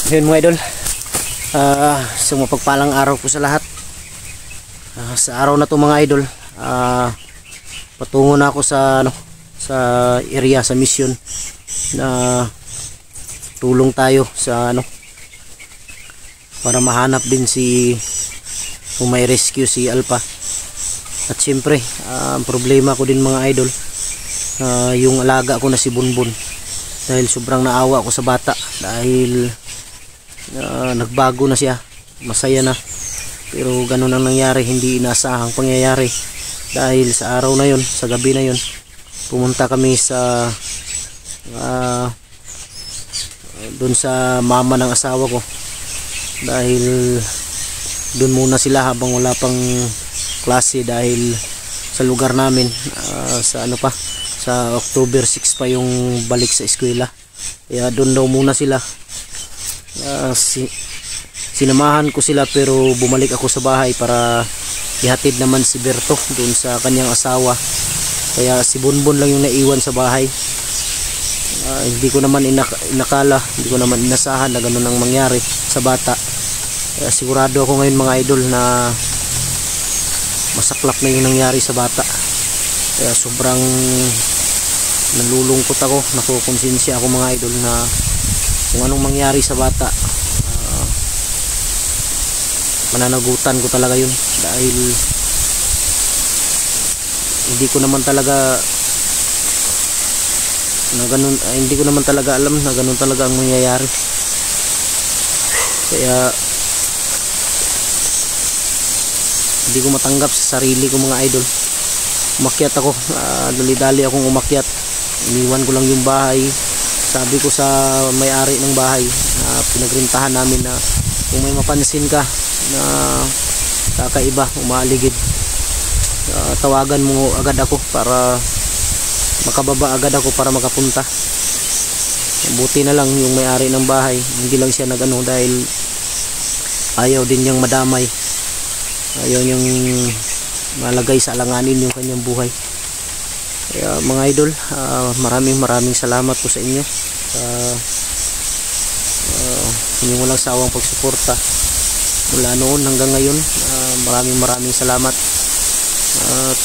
Yun mga idol, so mapagpalang araw po sa lahat. Sa araw na to mga idol, patungo na ako sa sa area, sa mission na tulong tayo sa para mahanap din kung may rescue si Alpha. At syempre, ang problema ko din mga idol, yung alaga ko na si Bunbun, dahil sobrang naawa ako sa bata dahil nagbago na siya, masaya na, pero ganun ang nangyari, hindi inaasahang pangyayari. Dahil sa araw na yon, sa gabi na yon, pumunta kami sa doon sa mama ng asawa ko, dahil doon muna sila habang wala pang klase, dahil sa lugar namin sa sa October 6 pa yung balik sa eskwela, kaya doon daw muna sila. Sinamahan ko sila, pero bumalik ako sa bahay para ihatid naman si Berto doon sa kanyang asawa, kaya si Bunbun lang yung naiwan sa bahay. Hindi ko naman inakala, hindi ko naman inasahan na ganun ang mangyari sa bata. Kaya sigurado ako ngayon mga idol na masaklap na yung nangyari sa bata, kaya sobrang nalulungkot ako, nakukonsensya ako mga idol na kung anong mangyari sa bata. Mananagutan ko talaga yun, dahil hindi ko naman talaga hindi ko naman talaga alam na ganun talaga ang mangyayari. Kaya hindi ko matanggap sa sarili ko mga idol. Umakyat ako, dali-dali akong umakyat, iniwan ko lang yung bahay. Sabi ko sa may-ari ng bahay na pinagrintahan namin na kung may mapansin ka na kakaiba, umaligid, tawagan mo agad ako para makababa agad ako para makapunta. Buti na lang yung may-ari ng bahay, hindi lang siya nagano, dahil ayaw din niyang madamay, ayaw niyang malagay sa alanganin yung kanyang buhay. Kaya mga idol, maraming salamat po sa inyo, inyong walang sawang pagsuporta mula noon hanggang ngayon. Maraming salamat. At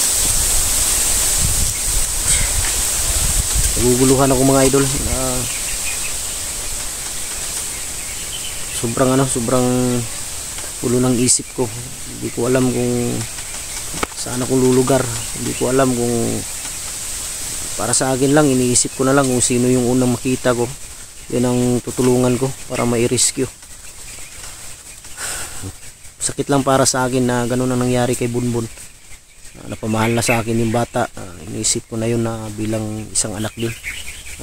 naguguluhan ako mga idol. Sobrang ulo ng isip ko. Hindi ko alam kung saan ako lulugar. Hindi ko alam kung, para sa akin lang, iniisip ko na lang kung sino yung unang makita ko, yun ang tutulungan ko para mai-rescue. Sakit lang para sa akin na ganun ang nangyari kay Bunbun. Napamahal na sa akin yung bata. Iniisip ko na yun na bilang isang anak din.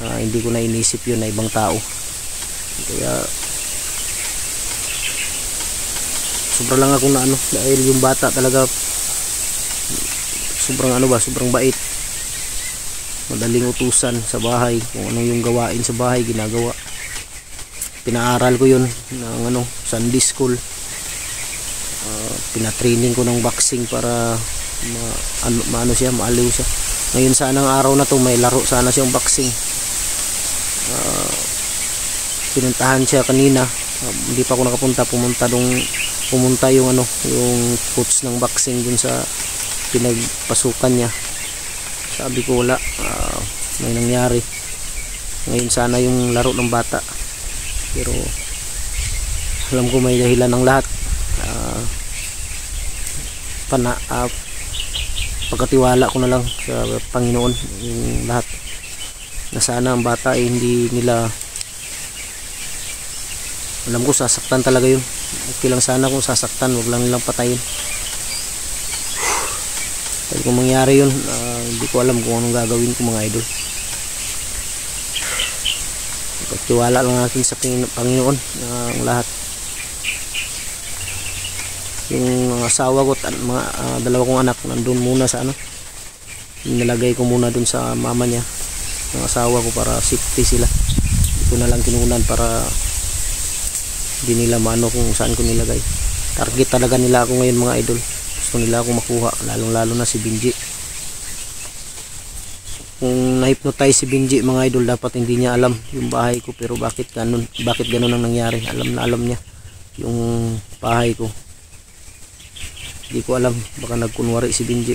Hindi ko na iniisip yun na ibang tao. Kaya sobra lang ako na dahil yung bata talaga sobrang bait. Madaling utusan sa bahay, kung ano yung gawain sa bahay ginagawa. Pinaaral ko yun ng Sunday school. Pinatraining ko ng boxing para maaliw siya. Ngayon sana ang araw na to may laro sana siyang boxing. Pinuntahan siya kanina, hindi pa ako nakapunta. Pumunta yung yung coach ng boxing dun sa pinagpasukan niya. Sabi ko wala, may nangyari. Ngayon sana yung laro ng bata, pero alam ko may dahilan ng lahat. Pagkatiwala ko na lang sa Panginoon yung lahat, na sana ang bata ay hindi nila, alam ko sasaktan talaga yun. Okay lang sana kung sasaktan, wag lang nilang patayin. Dahil kung mangyari yun, hindi ko alam kung anong gagawin ko mga idol. Pagtiwala lang natin sa Panginoon ang lahat. Yung asawa ko at mga dalawa kong anak nandun muna sa nilagay ko muna dun sa mama niya ng asawa ko para safety sila. Hindi ko na lang kinunan para hindi nila kung saan ko nilagay. Target talaga nila ako ngayon mga idol. Gusto nila ako makuha, lalong lalo na si Benji. Kung na-hypnotize si Benji mga idol. Dapat hindi niya alam yung bahay ko, pero bakit ganun ang nangyari. Alam na alam niya yung bahay ko. Hindi ko alam, baka nagkunwari si Benji.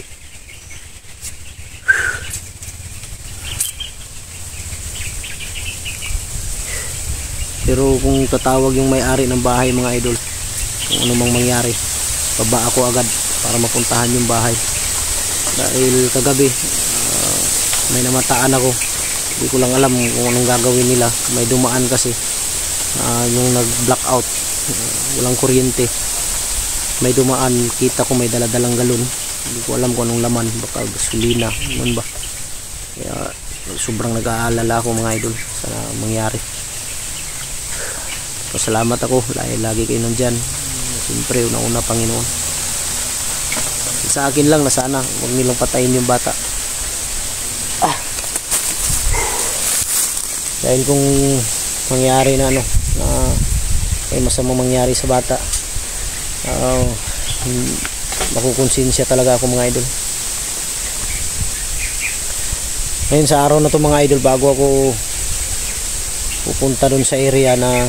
Pero kung tatawag yung may-ari ng bahay mga idol, kung ano mang mangyari, baba ako agad para mapuntahan yung bahay. Dahil kagabi may namataan ako, hindi ko lang alam kung anong gagawin nila. May dumaan kasi yung nag blackout, walang kuryente. May dumaan, kita ko may daladalang galon, hindi ko alam kung anong laman, baka gasolina, ano ba. Kaya sobrang nag-aalala ako mga idol sa mangyari. Pasalamat ako, lagi kayo nandyan. Siyempre una-una Panginoon. Sa akin lang na sana huwag nilang patayin yung bata. Dahil kung mangyari na may masama mangyari sa bata, makukonsensya talaga ako mga idol. Ngayon sa araw na to mga idol, bago ako pupunta dun sa area na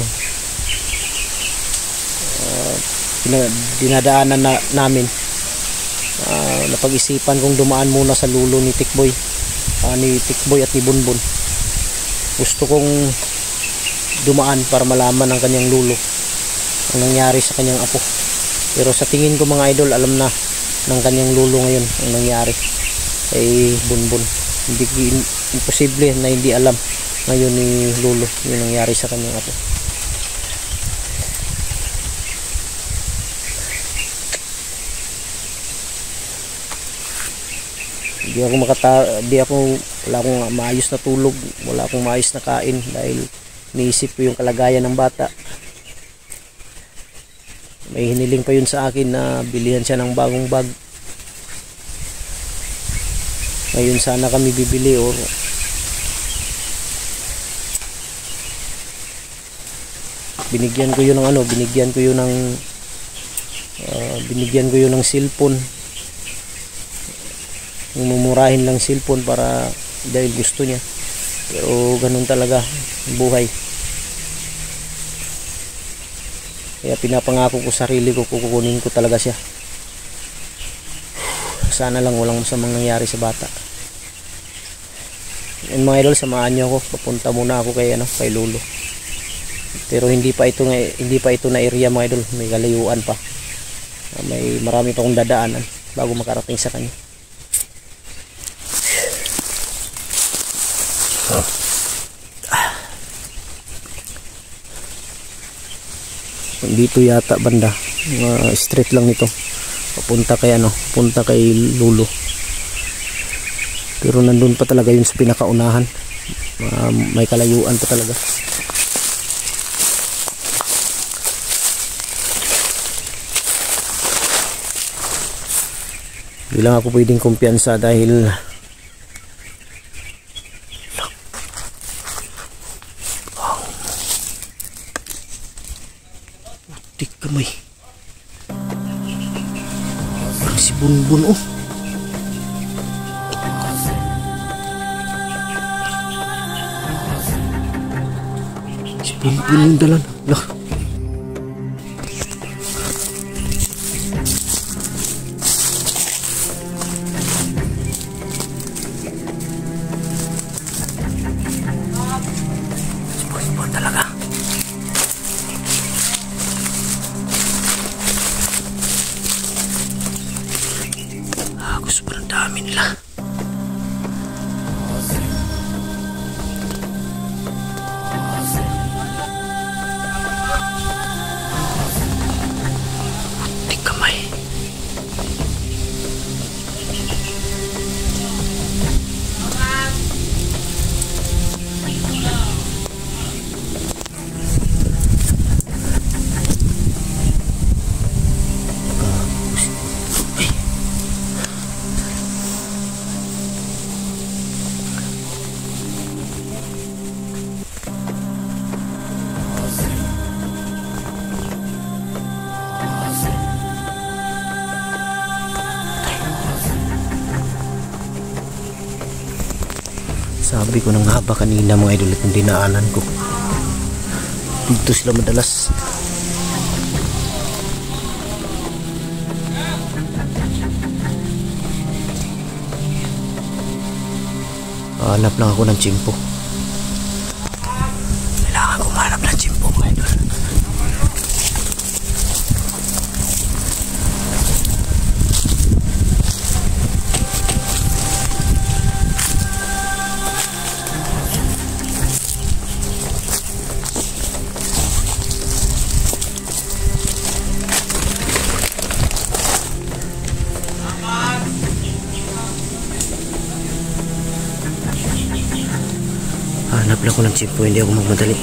dinadaanan namin, napag-isipan kong dumaan muna sa lulo ni Tikboy at ni Bunbun. Gusto kong dumaan para malaman ng kanyang lulo ang nangyari sa kanyang apo. Pero sa tingin ko mga idol, alam na ng kanyang lulo ngayon ang nangyari kay Bunbun. Hindi imposible na hindi alam ngayon ni lulo yung nangyari sa kanyang apo. Wala akong maayos na tulog, wala akong maayos na kain dahil niisip ko yung kalagayan ng bata. May hiniling pa yun sa akin na bilihan siya ng bagong bag. Ngayon sana kami bibili or binigyan ko yun ng cellphone. Mumurahin lang cellphone para dahil gusto niya. Pero ganun talaga ang buhay. Kaya pinapangako ko sarili ko, kukunin ko talaga siya. Sana lang walang masamang nangyari sa bata. And mga idol, samahan niyo ako. Papunta muna ako kay Lolo. Pero hindi pa ito na area mga idol. May kalayuan pa. May marami pa akong dadaanan bago makarating sa kanya. Dito yata banda, street lang nito papunta kay Lolo. Pero nandun pa talaga yun sa pinakaunahan. May kalayuan pa talaga. Hindi lang ako pwedeng kumpiyansa dahil kamay. Parang si Bunbun Si Bunbun yung dalan. Lah. Si Bunbun talaga. Sobrang dami nila. Putik kamay. Sabi ko nang haba kanina mga idol itong dinaanan ko. Dito sila madalas. Hanap lang ako ng tsimpo. Kailangan ko hanap ng tsimpo mga idol. Hanap lang ako ng tsimpo, hindi ako magmadali.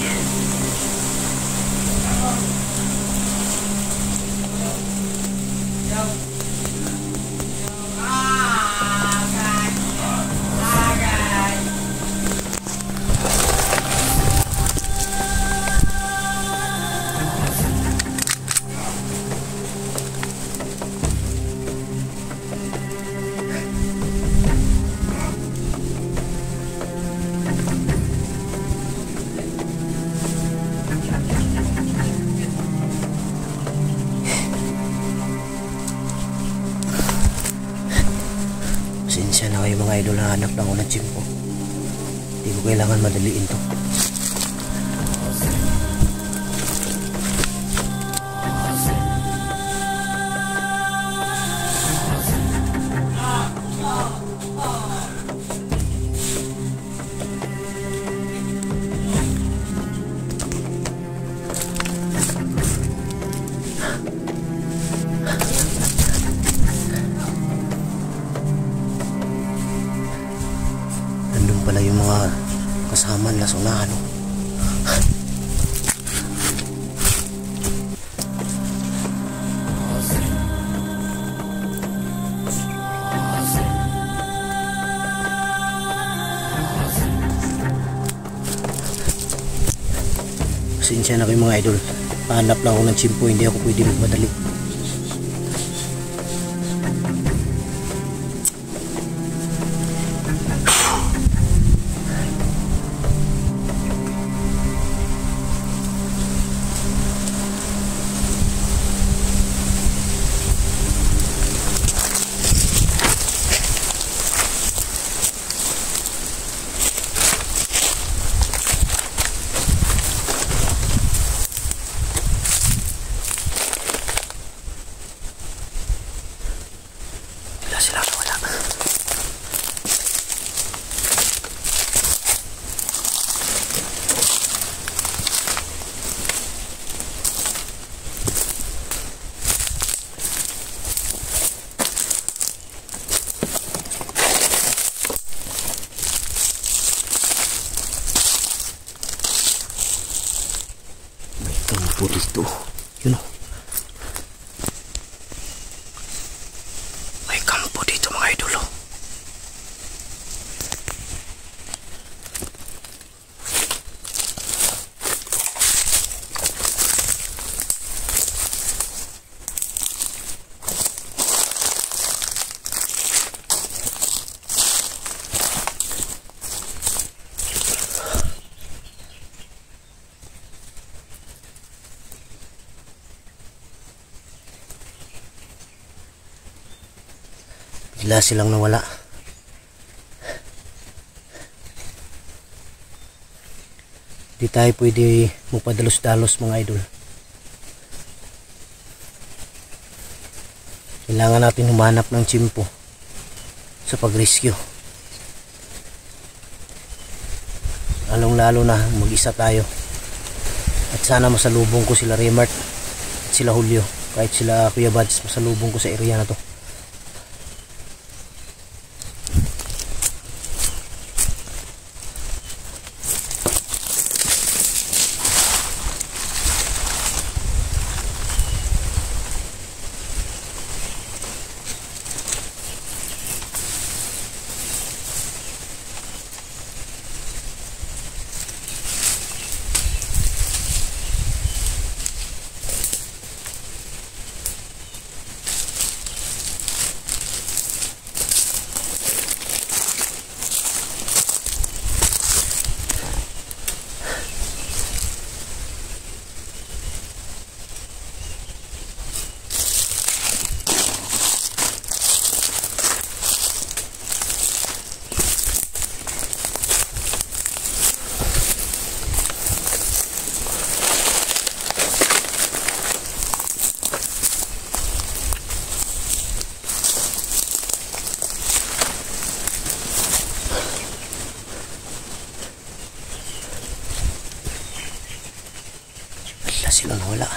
Pasensya na kayo mga idol, hanap lang ako ng tsimpo. Hindi ko kailangan madaliin to. Pala yung mga kasama nila sa unahan. Pasensya na kayo mga idol, hanap lang ako ng tsimpo, hindi ako pwede magmadali. Sila wala. May kampo dito. Yun o. Bigla silang nawala. Di tayo pwede magpadalos-dalos mga idol. Kailangan natin humanap ng tsimpo sa pag-rescue. Lalong-lalo na mag-isa tayo. At sana masalubong ko sila Remart at sila Julio. Kahit sila Kuya Bads, masalubong ko sa area na to. Sila nawala.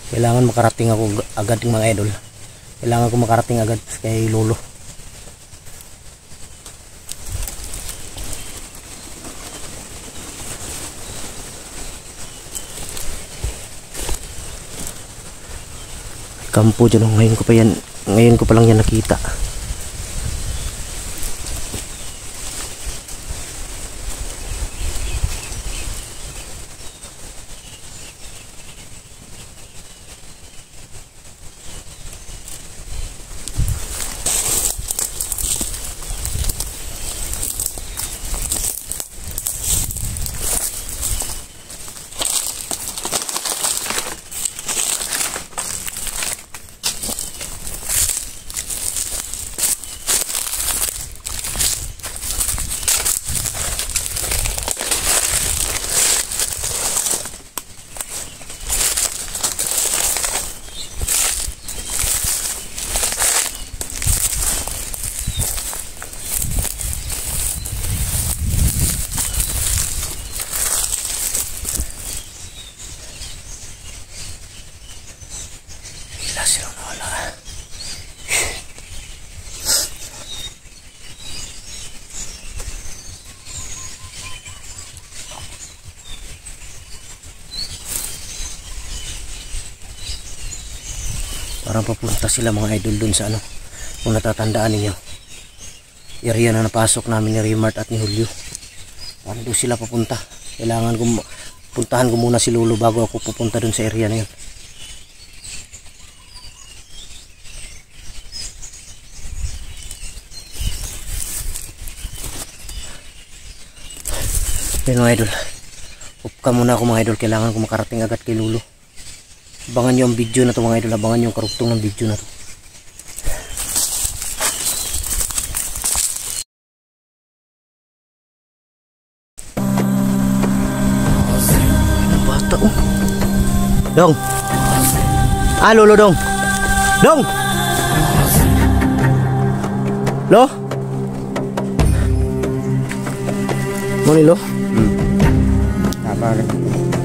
Kailangan makarating ako agad mga idol. Kailangan ko makarating agad kay lolo. Kampo dyan, ngayon ko pa lang yan nakita. Parang papunta sila mga idol dun sa kung natatandaan ninyo, area na napasok namin ni Remart at ni Julio. Parang doon sila papunta. Kailangan ko puntahan ko muna si lolo bago ako pupunta dun sa area na yun. Pero mga idol, upka muna ako mga idol. Kailangan ko makarating agad kay lolo. Abangan nyo ang video na to mga idol. Abangan nyo ang karugtong ng video na to. Ang bata oh. Dong. Lolo dong. Dong. Lo. Mau ni lo?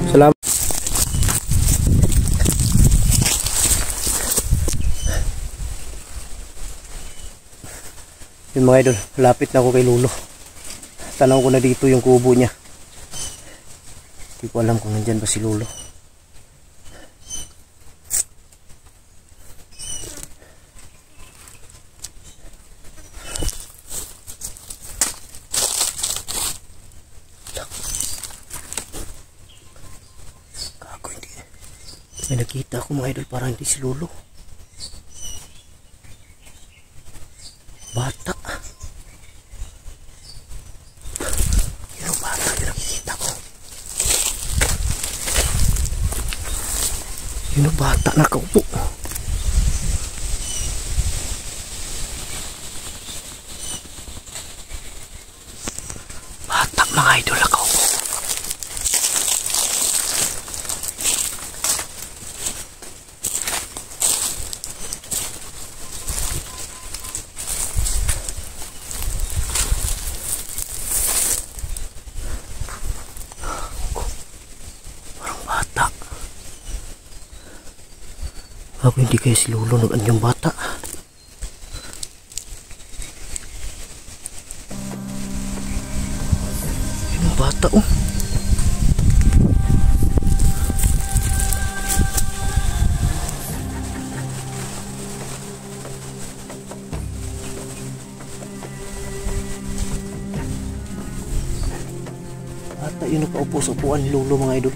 Salamat. Yung mga idol, lapit na ako kay lolo. Tanaw ko na dito yung kubo niya. Hindi ko alam kung nandyan ba si lolo. Kako, hindi. May nakita ako mga idol, parang hindi si lolo. Bata. Yung bata yung nakikita ko. Yung bata nakaupo. Bata mga idol nakaupo. Ako hindi kaya si lolo nag-anyang bata. Yung bata oh. Bata yun nakaupo sa upuan ni lolo mga idol.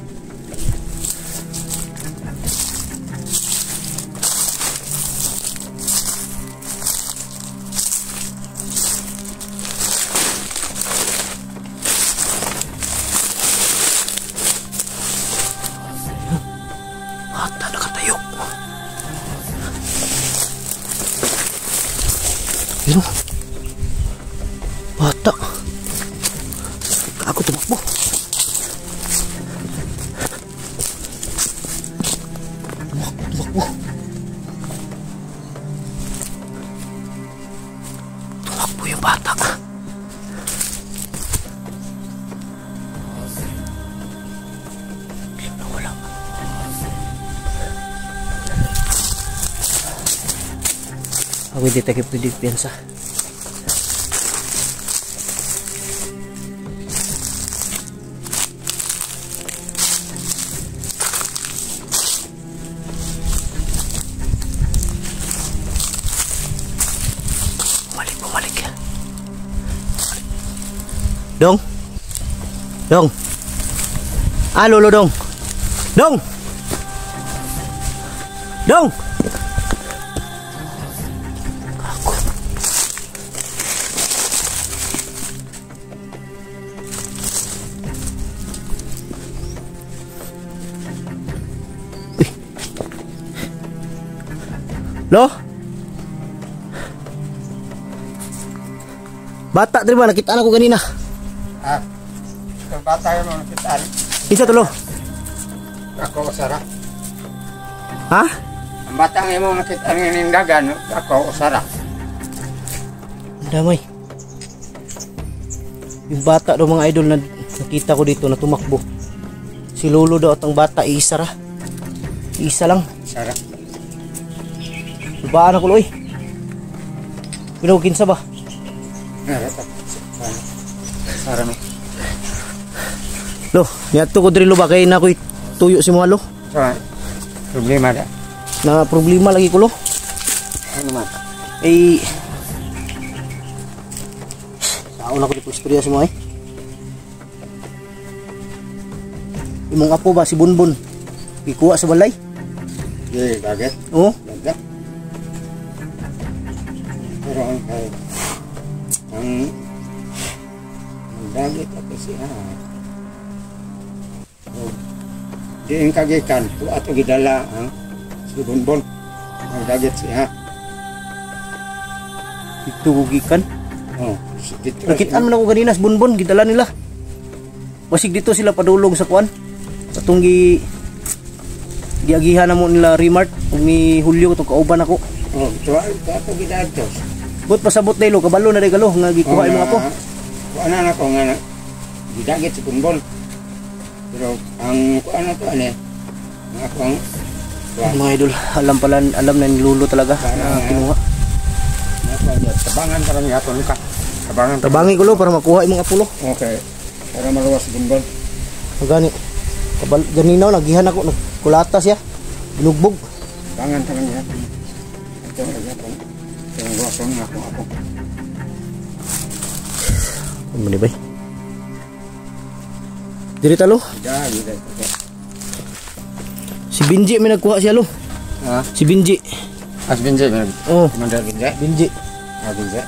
Bata nakatayo. Yun. Bata. Ako tumakbo. Tumakbo. Tumakbo yung bata. Ako detektif di depensa. Bumalik. Dong. Lolo Dong. Lo? Bata dari mana? Nakita ako kanina. Bata yung mga nakitaan. Isa tulo. Ako usara. Ha? Ang bata yung mga nakitaan ng dagan, ako usara. Damay. Yung bata daw mga idol na nakita ko dito na tumakbo. Si Lolo daw at ang bata isa ra. Isa lang. Usara. Ibaan ako loy. Pinugin sa ba? Usara no. Lo, niyato ko diri lo ba kay na ko'y tuyo si mga lo. So, problema da. Na problema lagi ko lo. Ano man? Saon ako di po istorya si mga Imong apo ba si Bunbun? Ikuha sa balay? Di, dagat. Oo. Dagat. Pero ang dagat ako siya. Di ang kagikan, ato gidala ang si Bunbun. Ang dagat siya. Ito gikan. Oh, Nakitaan man ako kanina sa Bunbun, gidala nila. Wasig dito sila padulong sa kuan. Katong giagihan na mo nila Remart ug ni Julio to kauban ako. Oh, ito ato gidadto. But pasabot na ilo, kabalo na rin galo nga gikuha yung mga po. Kuan na ko nga gidagit si Bunbun. Pero ang kuan na to ani nga akong Mga idol, alam na ni Lolo talaga na kinuha. tabangan para niya aton ka. Tabangi ko lo para makuha yung mga pulo. Okay. Para maluwas si Bunbun. Magani. Ganinaw nagihan ako, nagkulata siya. Binugbog. Tabangan para niya. Ito nga po. Yung luwason nga po ako. Ano ni bay? Diri talo. Dali. Si Binji may nagkuha siya lo. Ha? Si Binji. As Binji man. Oh, Mandar Binji. Binji. Ah, Binji.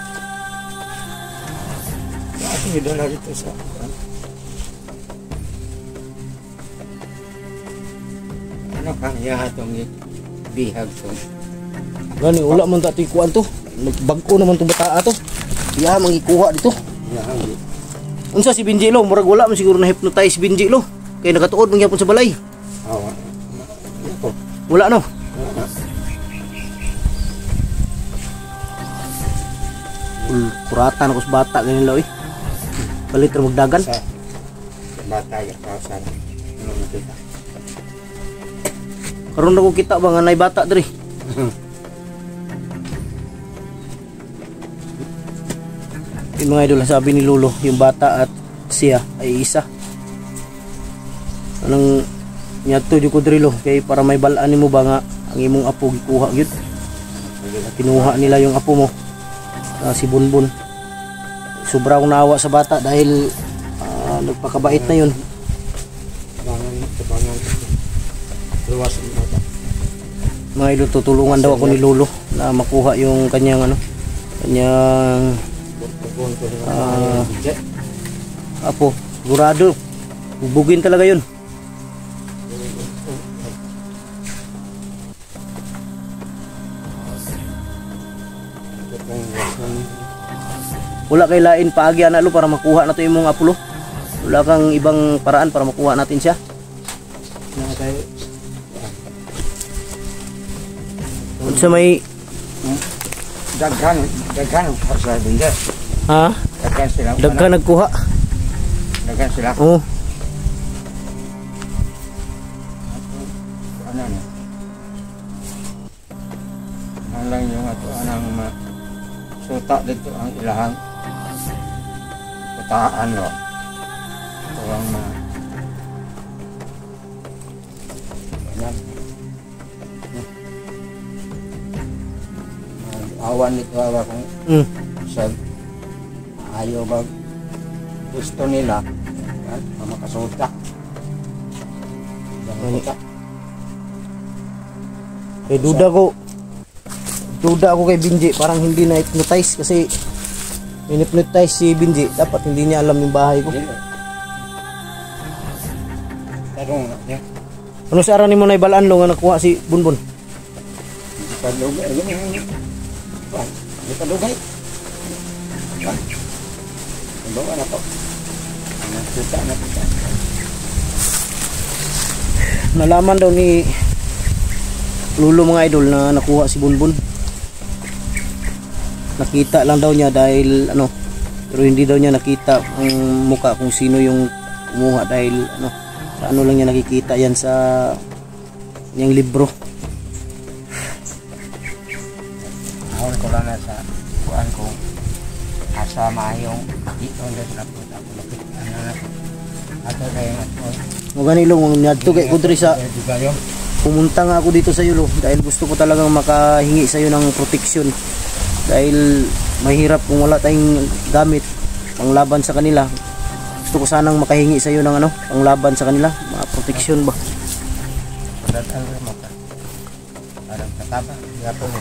Ako gidala dito sa ano kang yahatong bihag to. Gani wala man ta kuan to. Bago naman tong bata to. Iya mangikuha dito. Yahan. Unsa si Binji lo, murag wala man siguro na hypnotize Binji lo. Kay nakatuod man gyapon sa balay. Awa. Ako. Wala no. Kuratan ako sa bata ganyan lo eh. Palit ra magdagan. Sa bata ya kausan. Ano nakita? Karon ako kita ba nga nay bata diri. Yung mga idol sabi ni Lolo, yung bata at siya ay isa. Anong nyato di ko diri lo kay para may balaan nimo ba nga ang imong apo gikuha gyud. Kinuha nila yung apo mo. Si Bunbun. Sobrang naawa sa bata dahil nagpakabait na yun. Tabangan. Luwas ang bata. Mga idol, tutulungan daw ako ni Lolo na makuha yung kanyang kanyang apo. Sigurado bubugin talaga yun. Wala kay lain paagi ana lo para makuha nato imong apulo. Wala kang ibang paraan para makuha natin siya. Unsa may daghan sa Binji. ha? Daghan sila. Dagka nagkuha. Daghan sila. Oh, Ano na? Ang lang yung ato anang suta dito ang ilahang kutaan lo. Ito ang yan. Awan nito awa kung sa ayaw ba gusto nila yan, makasuta. Suta. Eh duda ako kay Binji, parang hindi na hypnotize kasi hypnotize si Binji, dapat hindi niya alam yung bahay ko. Tarong na niya. Ano sa araw ni mo na ibalaan lo nga nakuha si Bunbun? Hindi pa dugay. Hindi pa dugay. Bawa na po. Nakita na po. Nalaman daw ni Lulo mga idol na nakuha si Bunbun. Nakita lang daw niya dahil ano, pero hindi daw niya nakita ang mukha kung sino yung kumuha dahil ano, sa ano lang niya nakikita yan sa yung libro. Ahon ko lang na sa kuan kong asa maayong dito na po lapit ano na ato kay ato. Mo ganilo mo niadto kay kudri sa pumunta nga ako dito sa iyo lo dahil gusto ko talagang makahingi sa iyo ng proteksyon dahil mahirap kung wala tayong gamit panglaban sa kanila. Gusto ko sanang makahingi sa iyo ng ano, panglaban sa kanila, mga proteksyon ba. Parang kataba, yapo mo.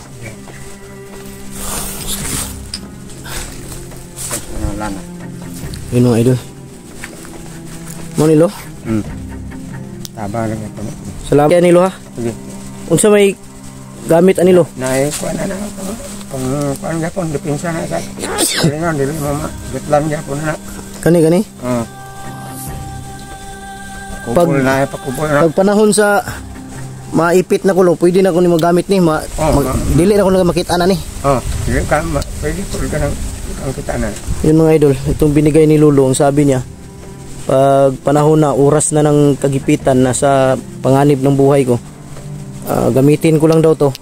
Lana. Yun mga idol. Mo nilo? Taba lang ito. Salamat kay nilo ha. Sige. Unsa may gamit anilo? Nae kuan na kung kuan gyapon depensa na sa. Dili nga dili mama, gitlan gyapon na. Kani. Kupol na pakupol na. Pag panahon sa maipit na kulo, pwede na ko ni magamit ni dili na ko na makita na ni. Dili ka pwede pul ka nang kita na. Yun mga idol, itong binigay ni Lolo, ang sabi niya, pag panahon na, oras na ng kagipitan, nasa panganib ng buhay ko, gamitin ko lang daw to.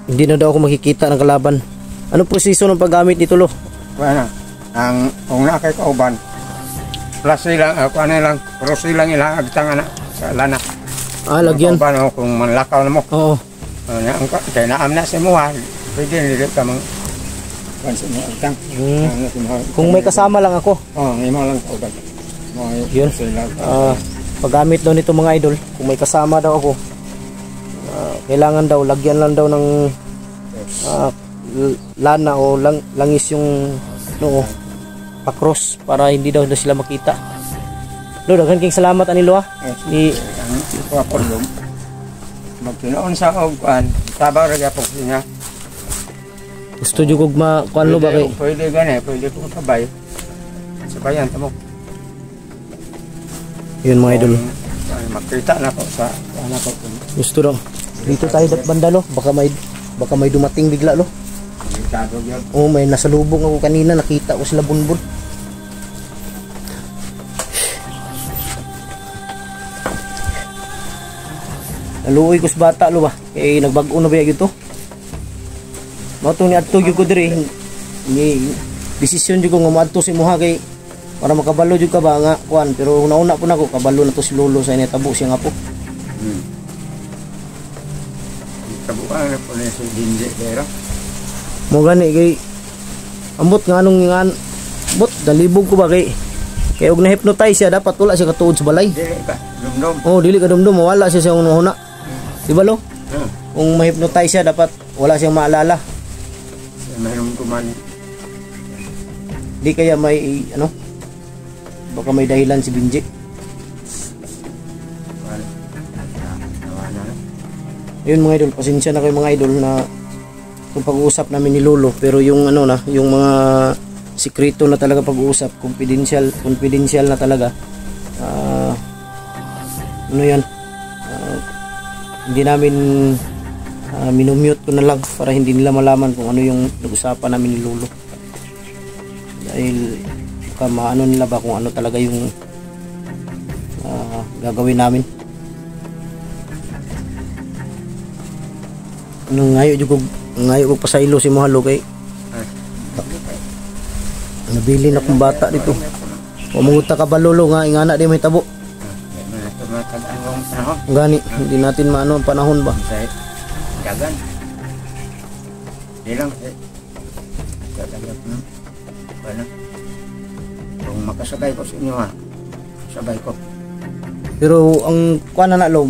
Hindi na daw ako makikita ng kalaban. Ano proseso ng paggamit nito, Lo? Bueno, ang kung na kay kauban, plus silang, ano lang, cross silang ilang agtang na sa lana. Lagyan. Kauban, kung manlakaw na mo. Oo. Kaya naam na sa muha, pwede nilip ka mga agtang. Kung may kasama lang ako. May mga lang kauban. Yun. Paggamit daw nito mga idol, kung may kasama daw ako, kailangan daw, lagyan lang daw ng lana o langis yung pakros para hindi daw sila makita. Lo, daghan king salamat anilo ha. Ni papalong. Magtinoon sa kuan, tabaw ra gyapon niya. Gusto jud kog makuan lo ba kay? Pwede gani, pwede ko kabay. Sabayan tamo. Yun mga idol. Makita na ko sa ana ko. Gusto daw. Dito tayo banda lo, baka may dumating bigla lo. May nasalubong ako kanina, nakita ko sila Bunbun. Naluoy ko sa bata lo ba? Kaya nagbag-o na ba ito? Matong ni adto gyud ko diri. Ni desisyon jud ko nga maadto si Moha kay para makabalo jud ka ba nga kuan, pero una-una po nako kabalo na to si Lolo sa initabo siya nga po. Kabuang na po na si Binji pero Mo gani kay ambot nga anong ngan bot dalibog ko ba kay og na-hypnotize siya dapat wala siya katuod sa balay. Dili ka dumdum. Dili ka dumdum, mawala siya sa una. Di ba lo? Kung ma-hypnotize siya dapat wala siyang maalala. Mayroon kuman. Di kaya may ano? Baka may dahilan si Binji. Yun mga idol, pasensya na kayo mga idol na yung pag-uusap namin ni Lolo, pero yung ano na, yung mga sikreto na talaga pag-uusap, confidential na talaga. Ano yan? Hindi namin minumute ko na lang para hindi nila malaman kung ano yung nag-usapan namin ni Lolo. Dahil baka maano nila ba kung ano talaga yung gagawin namin. ngayo ko pasaylo si Mahalo kay nabili na kong bata dito. Pamunguta ka ba lolo nga ingana di may tabo. Gani, hindi natin maano ang panahon ba? Dagan. Di lang. Kung makasabay ko sa inyo ha, sabay ko. Pero ang kuha na lo,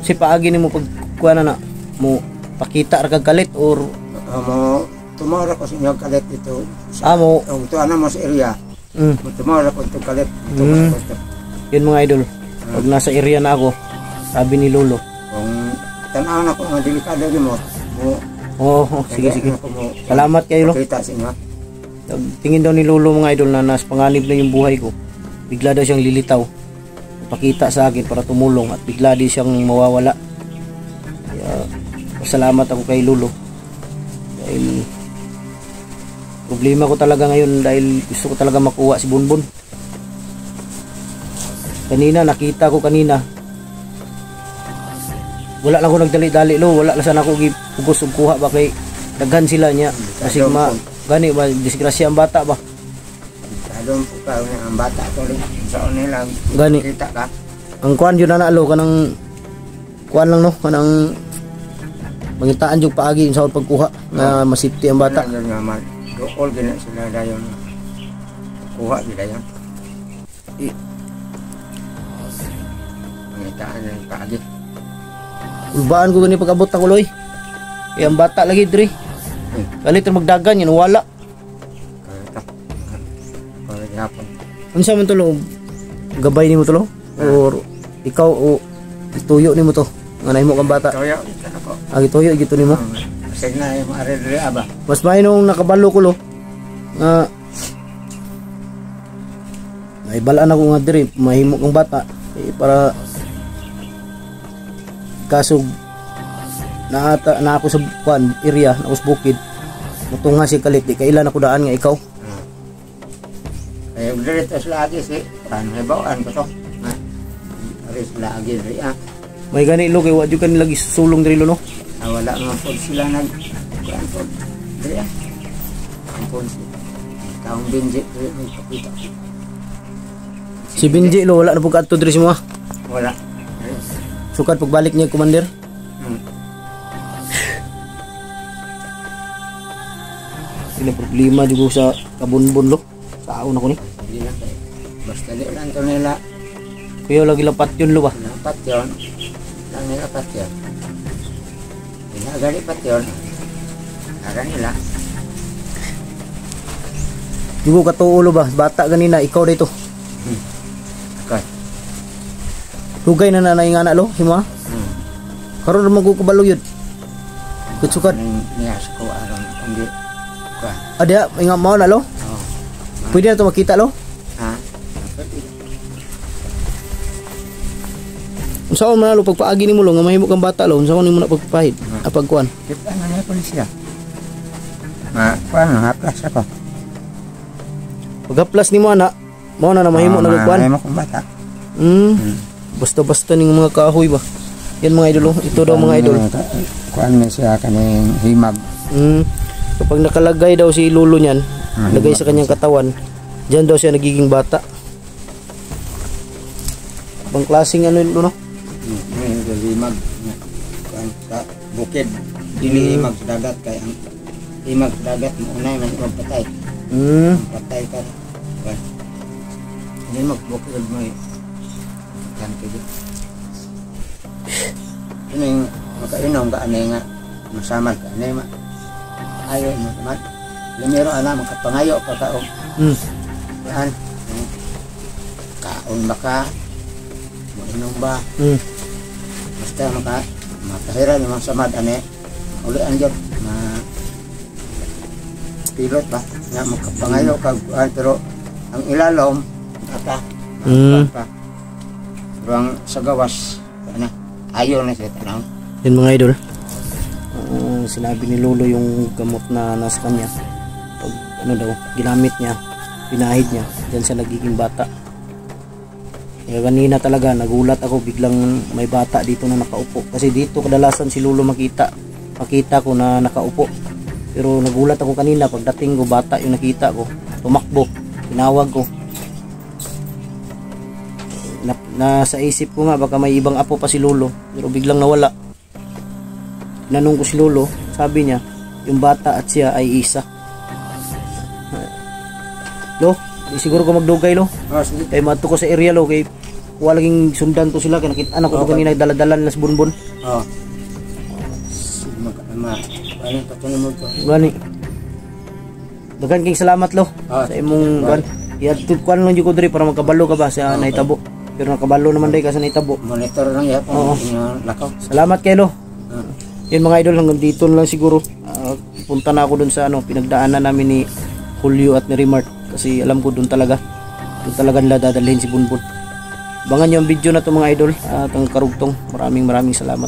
si paagi ni mo pag kuha na mo pakita ra kag kalit or mo tumara ko sa inyo kalit dito. Mo tuwa na mo sa area. Tumara ko ito kalit. Yun mga idol. Pag nasa area na ako, sabi ni lolo. Kung tanaw na ko nga delikado mo. Sige. Salamat kayo lo. Kita sa inyo. Tingin daw ni lolo mga idol na nas panganib na yung buhay ko. Bigla daw siyang lilitaw. Pakita sa akin para tumulong at bigla di siyang mawawala. Kaya pasalamat ako kay lolo. Dahil problema ko talaga ngayon dahil gusto ko talaga makuha si Bunbun. Kanina nakita ko kanina. Wala lang ako nagdali-dali lo, wala lang sana ako gipugos og kuha ba kay daghan sila niya. Kasi gani ba disgrasya ang bata ba. Adon po ka ang bata to sa nila gani kita ka. Ang kuan yun na lo kanang kuan lang no kanang mangitaan jud paagi sa pagkuha nga masipti ang bata. Dool gina sila dayon. Kuha gila yan. Mangitaan ang paagi. Ulbaan ko gani pag-abot ako loy. Kaya ang bata lagi diri. Galit magdagan yan wala. Unsa man tulo? Gabay nimo tulo or ikaw o ituyo nimo to? Nga nahimo kang bata. Tuyo ko. Ituyo gito nimo. Sige na mo are diri aba. Mas may nung nakabalo ko lo. Nga naibalaan ako nga diri mahimo kang bata para kasog na ako sa kwan area na us bukid. Mutunga si kalit di kailan ako daan nga ikaw. Eh diretos lagi si panhebawaan ko to. Aris lagi diri May gani lo kay wa jud kan lagi sulong diri lo no. Wala nga pod sila nag kuan pod. Diri ang pod sila. Taong Benji diri may kapita. Si Benji lo wala na pug adto diri mo. Wala. Sukad pagbalik niya commander. Ini problema juga sa kabunbon lo. Taon ako ni. Basta di lang to nila. Kuya lagi lapat yun lo ba? Lapat yun. Lang nila lapat yun. Ginagari pat yun. Aga nila. Juga katuulo ba? Bata ganina ikaw dito. Okay. Lugay na nanay nga na lo, hima? Karon naman ko kabalo yun. Kutsukad. Niyas ko aron kundi. Ada, ingat mau na lo? Pwede na ito makita lo? Unsaon man lo pagpaagi nimo lo nga mahimo kang bata lo, unsaon nimo na pagpahid? Apagkuan. Kita na niya pulisya. Kuan haplas ako. Pagaplas nimo ana, mao na mahimo na gagkuan. Mahimo kang bata. Basta-basta ning mga kahoy ba. Yan mga idol, ito daw mga idol. Kuan man siya kaning himag. Kapag nakalagay daw si lolo niyan, lagay sa kanyang katawan, diyan daw siya nagiging bata. Bang klaseng ano no? Himag. Kuan sa bukid. Dili himag sa dagat kay ang himag sa dagat mo unay man magpatay. Patay ka. Kuan. Himag bukid mo kan kidi. Ini makainom ka anay nga masamad ka anay ma. Ayo mo teman. Lemero ana makapangayo pa kaong. Yan. Kaon baka mo inom ba? Basta makahira ni mga samad ane. Uli anjot na pilot ba? Na makapangayo ka pero ang ilalom ata. Pero ang sa gawas ana ayo na siya tanaw. Yan mga idol. Sinabi ni lolo yung gamot na nasa kanya. Pag ano daw, ginamit niya, pinahid niya, diyan siya nagiging bata. Kaya kanina talaga nagulat ako biglang may bata dito na nakaupo. Kasi dito kadalasan si lolo makita makita ko na nakaupo. Pero nagulat ako kanina pagdating ko, bata yung nakita ko. Tumakbo, tinawag ko. Nasa isip ko nga baka may ibang apo pa si Lolo, pero biglang nawala. Tinanong ko si Lolo, sabi niya yung bata at siya ay isa. Lo, di siguro ko magdugay lo. Kay mato ko sa area lo, kay wala laging sundan to sila, kaya nakita ko kanina dala-dalan nas bunbun. Oo. Gani. Dagan king salamat lo sa imong kuan. Iadto kuan lang jud ko diri para magkabalo ka ba sa naitabo. Pero nakabalo naman day ka sa naitabo. Monitor lang ya po lakaw. Salamat kay lo. Yun mga idol, hanggang dito lang siguro. Punta na ako dun sa pinagdaanan namin ni Julio at ni Rimart, kasi alam ko dun talaga nila dadalhin si Bunbun. Abangan nyo ang video na to mga idol at ang karugtong. Maraming salamat.